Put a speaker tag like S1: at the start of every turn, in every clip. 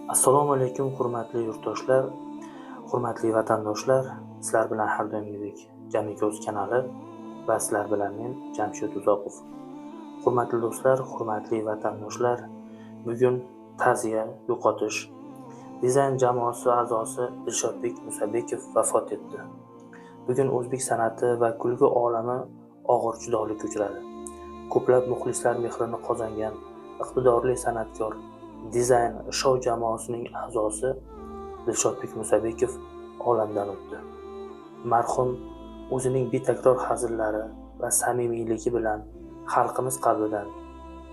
S1: Assalomu alaykum hurmatli yurtdoshlar, hurmatli vatandoshlar. Sizlar bilan har doimgidek Jamiki o'z kanali va sizlar bilan men Jamshid Uzoqov. Hurmatli do'stlar, hurmatli vatandoshlar, bugun ta'ziya, yo'qotish. Dizayn jamoasi a'zosi Dilshodbek Musabekov vafot etdi. Bugun o'zbek san'ati va kulgi olami og'ir judolikka uchradi. Ko'plab muxlislar mehrini qozongan iqtidorli san'atkor, dizayn shou jamoasining a'zosi Dilshodbek Musabekov olamdan o'tdi. Marhum o'zining betakror hazillari va samimiyligi bilan xalqimiz qalbidan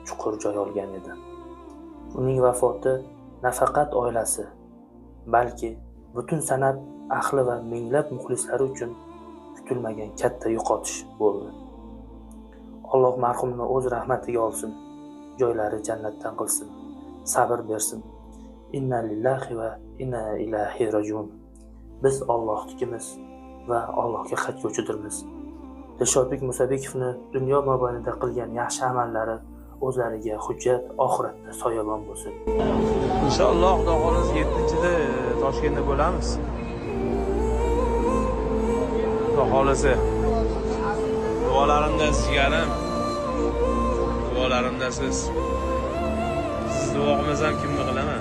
S1: chuqur joy olgan edi. Uning vafoti nafaqat oilasi, balki butun san'at ahli va minglab muxlislari uchun kutilmagan katta yo'qotish bo'ldi. Alloh marhumni o'z rahmatiga olsin, joylari jannatdan qilsin, sabr bersin. Inna lillahi va inna ilayhi rajiun. Biz Allohnikimiz va Allohga qaytguvchidirmiz. Dilshodbek Musabekovni dunyo mobaynida qilgan yaxshi amallari o'zlariga hujjat, oxiratda soyabon bo'lsin.
S2: Inshaalloh Xudo xohlasa 7-da Toshkentda bo'lamiz. Xudo xohlasa. Duolarimda sizgarim. Duolarimda siz. Siz duo qilmasam kimni qilaman?